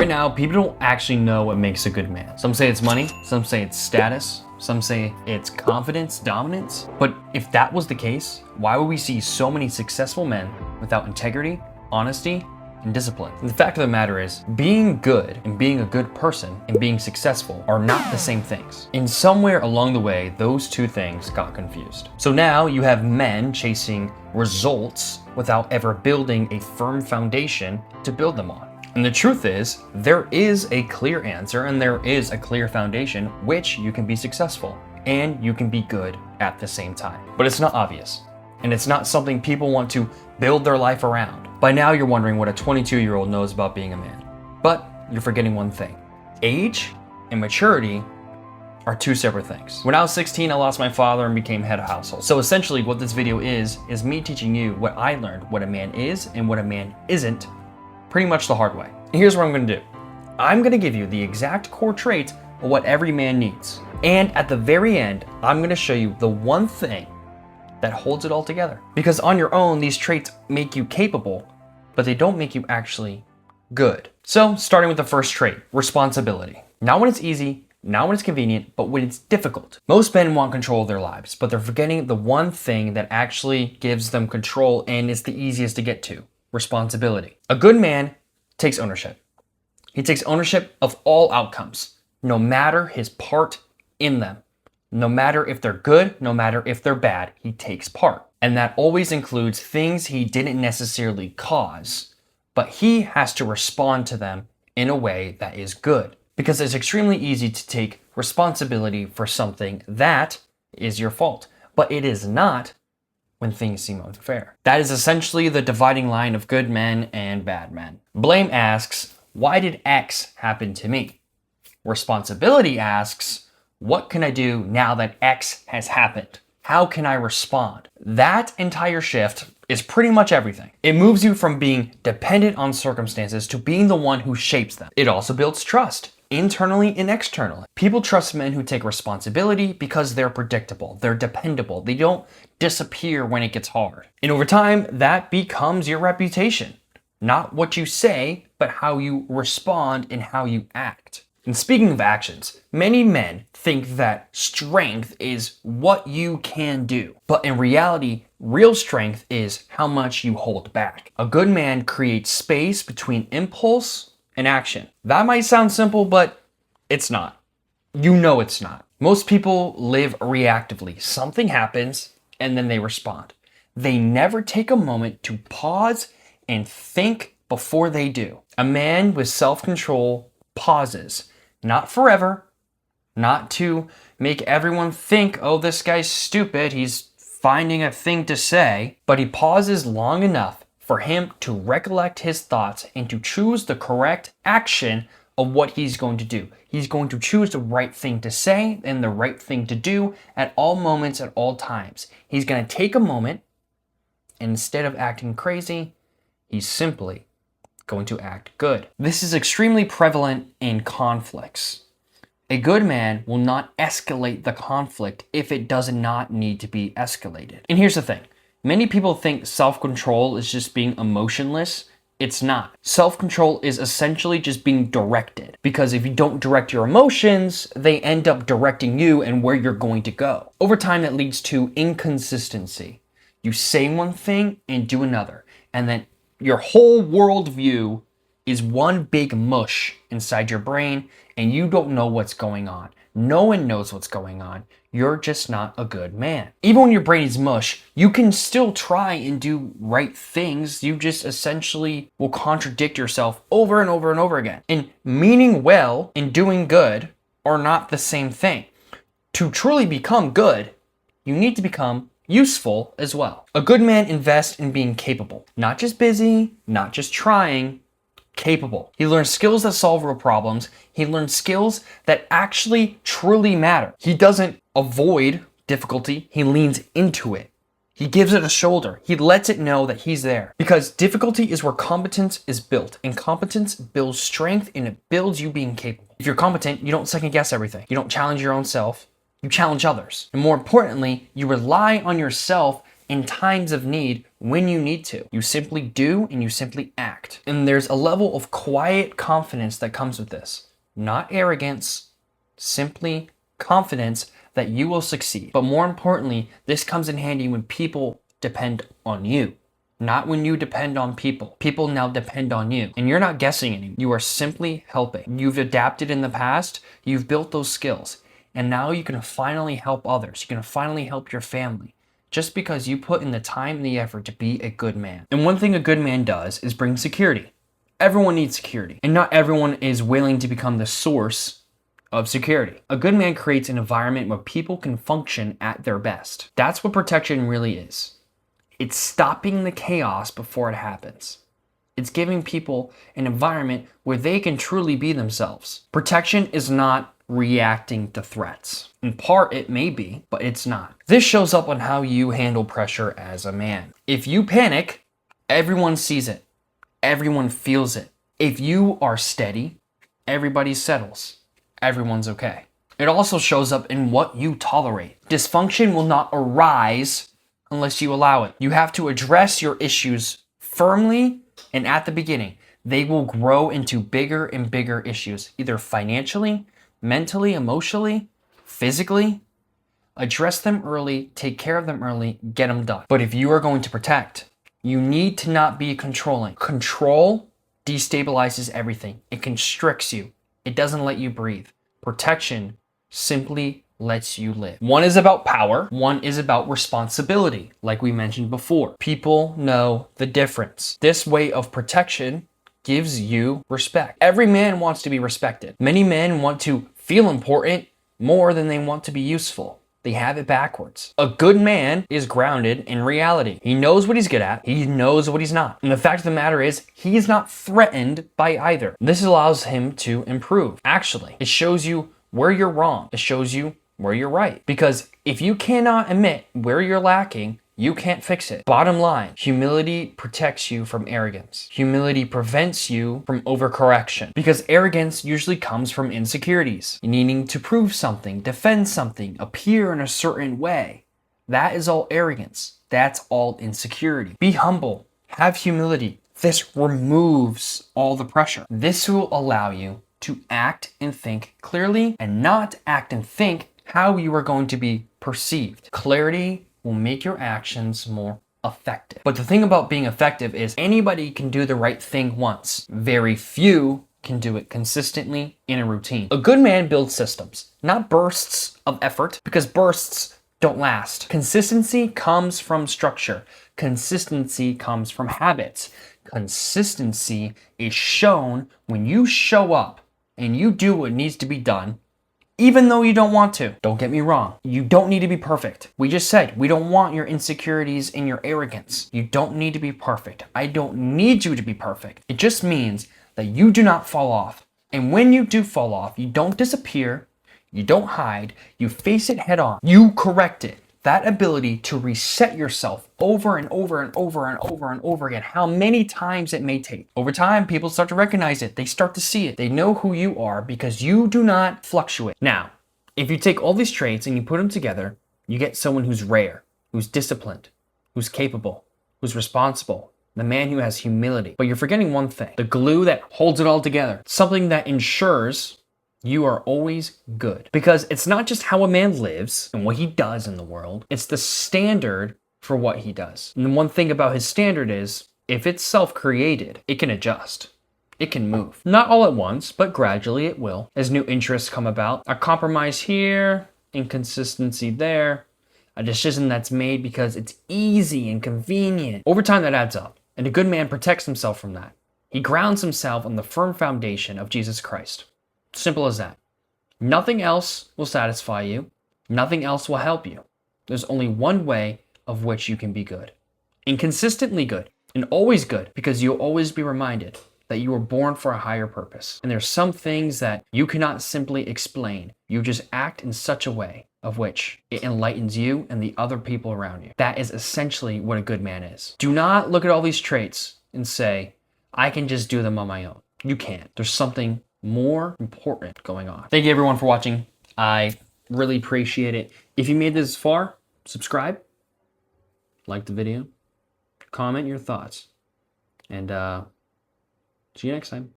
Right now, people don't actually know what makes a good man. Some say it's money, some say it's status, some say it's confidence, dominance. But if that was the case, why would we see so many successful men without integrity, honesty, and discipline? And the fact of the matter is, being good and being a good person and being successful are not the same things. And somewhere along the way, those two things got confused. So now you have men chasing results without ever building a firm foundation to build them on. And the truth is, there is a clear answer and there is a clear foundation which you can be successful and you can be good at the same time. But it's not obvious, and it's not something people want to build their life around. By now you're wondering what a 22-year-old knows about being a man. But you're forgetting one thing. Age and maturity are two separate things. When I was 16, I lost my father and became head of household. So essentially what this video is me teaching you what I learned, what a man is and what a man isn't, pretty much the hard way. And here's what I'm gonna do. I'm gonna give you the exact core traits of what every man needs. And at the very end, I'm gonna show you the one thing that holds it all together. Because on your own, these traits make you capable, but they don't make you actually good. So starting with the first trait, responsibility. Not when it's easy, not when it's convenient, but when it's difficult. Most men want control of their lives, but they're forgetting the one thing that actually gives them control and is the easiest to get to. Responsibility. A good man takes ownership. He takes ownership of all outcomes, no matter his part in them. No matter if they're good, no matter if they're bad, he takes part. And that always includes things he didn't necessarily cause, but he has to respond to them in a way that is good. Because it's extremely easy to take responsibility for something that is your fault, but it is not when things seem unfair. That is essentially the dividing line of good men and bad men. Blame asks, why did X happen to me? Responsibility asks, what can I do now that X has happened? How can I respond? That entire shift is pretty much everything. It moves you from being dependent on circumstances to being the one who shapes them. It also builds trust, internally and externally. People trust men who take responsibility because they're predictable, they're dependable, they don't disappear when it gets hard. And over time, that becomes your reputation. Not what you say, but how you respond and how you act. And speaking of actions, many men think that strength is what you can do. But in reality, real strength is how much you hold back. A good man creates space between impulse and action. That might sound simple, but it's not. You know it's not. Most people live reactively. Something happens and then they respond. They never take a moment to pause and think before they do. A man with self-control pauses, not forever, not to make everyone think, oh, this guy's stupid, he's finding a thing to say, but he pauses long enough for him to recollect his thoughts and to choose the correct action of what he's going to do. He's going to choose the right thing to say and the right thing to do at all moments, at all times. He's going to take a moment, and instead of acting crazy, he's simply going to act good. This is extremely prevalent in conflicts. A good man will not escalate the conflict if it does not need to be escalated. And here's the thing. Many people think self-control is just being emotionless. It's not. Self-control is essentially just being directed. Because if you don't direct your emotions, they end up directing you and where you're going to go. Over time, that leads to inconsistency. You say one thing and do another. And then your whole worldview is one big mush inside your brain, and you don't know what's going on. No one knows what's going on. You're just not a good man. Even when your brain is mush, you can still try and do right things. You just essentially will contradict yourself over and over and over again. And meaning well and doing good are not the same thing. To truly become good, you need to become useful as well. A good man invests in being capable. Not just busy, not just trying, capable. He learns skills that solve real problems. He learns skills that actually truly matter. He doesn't avoid difficulty. He leans into it. He gives it a shoulder. He lets it know that he's there. Because difficulty is where competence is built. And competence builds strength, and it builds you being capable. If you're competent, you don't second guess everything. You don't challenge your own self. You challenge others. And more importantly, you rely on yourself in times of need when you need to. You simply do and you simply act. And there's a level of quiet confidence that comes with this. Not arrogance, simply confidence that you will succeed. But more importantly, this comes in handy when people depend on you. Not when you depend on people. People now depend on you. And you're not guessing anymore. You are simply helping. You've adapted in the past. You've built those skills. And now you can finally help others. You can finally help your family. Just because you put in the time and the effort to be a good man. And one thing a good man does is bring security. Everyone needs security. And not everyone is willing to become the source of security. A good man creates an environment where people can function at their best. That's what protection really is. It's stopping the chaos before it happens. It's giving people an environment where they can truly be themselves. Protection is not reacting to threats. In part, it may be, but it's not. This shows up on how you handle pressure as a man. If you panic, everyone sees it. Everyone feels it. If you are steady, everybody settles. Everyone's okay. It also shows up in what you tolerate. Dysfunction will not arise unless you allow it. You have to address your issues firmly and at the beginning. They will grow into bigger and bigger issues, either financially, mentally, emotionally, physically. Address them early, take care of them early, get them done. But if you are going to protect, you need to not be controlling. Control destabilizes everything. It constricts you. It doesn't let you breathe. Protection simply lets you live. One is about power. One is about responsibility, like we mentioned before. People know the difference. This way of protection gives you respect. Every man wants to be respected. Many men want to feel important more than they want to be useful. They have it backwards. A good man is grounded in reality. He knows what he's good at. He knows what he's not. And the fact of the matter is, he's not threatened by either. This allows him to improve. Actually, it shows you where you're wrong. It shows you where you're right. Because if you cannot admit where you're lacking, you can't fix it. Bottom line, humility protects you from arrogance. Humility prevents you from overcorrection. Because arrogance usually comes from insecurities. Needing to prove something, defend something, appear in a certain way. That is all arrogance. That's all insecurity. Be humble. Have humility. This removes all the pressure. This will allow you to act and think clearly and not act and think how you are going to be perceived. Clarity will make your actions more effective. But the thing about being effective is anybody can do the right thing once. Very few can do it consistently in a routine. A good man builds systems, not bursts of effort, because bursts don't last. Consistency comes from structure. Consistency comes from habits. Consistency is shown when you show up and you do what needs to be done, even though you don't want to. Don't get me wrong. You don't need to be perfect. We just said we don't want your insecurities and your arrogance. You don't need to be perfect. I don't need you to be perfect. It just means that you do not fall off. And when you do fall off, you don't disappear. You don't hide. You face it head on. You correct it. That ability to reset yourself over and over and over and over and over again, how many times it may take. Over time, people start to recognize it. They start to see it. They know who you are because you do not fluctuate. Now, if you take all these traits and you put them together, you get someone who's rare, who's disciplined, who's capable, who's responsible, the man who has humility. But you're forgetting one thing, the glue that holds it all together, something that ensures you are always good. Because it's not just how a man lives and what he does in the world, it's the standard for what he does. And the one thing about his standard is, if it's self-created, it can adjust. It can move. Not all at once, but gradually it will. As new interests come about, a compromise here, inconsistency there, a decision that's made because it's easy and convenient. Over time that adds up, and a good man protects himself from that. He grounds himself on the firm foundation of Jesus Christ. Simple as that. Nothing else will satisfy you. Nothing else will help you. There's only one way of which you can be good. And consistently good. And always good. Because you'll always be reminded that you were born for a higher purpose. And there's some things that you cannot simply explain. You just act in such a way of which it enlightens you and the other people around you. That is essentially what a good man is. Do not look at all these traits and say, I can just do them on my own. You can't. There's something more important going on. Thank you everyone for watching. I really appreciate it. If you made this far, subscribe. like the video, comment your thoughts, and see you next time.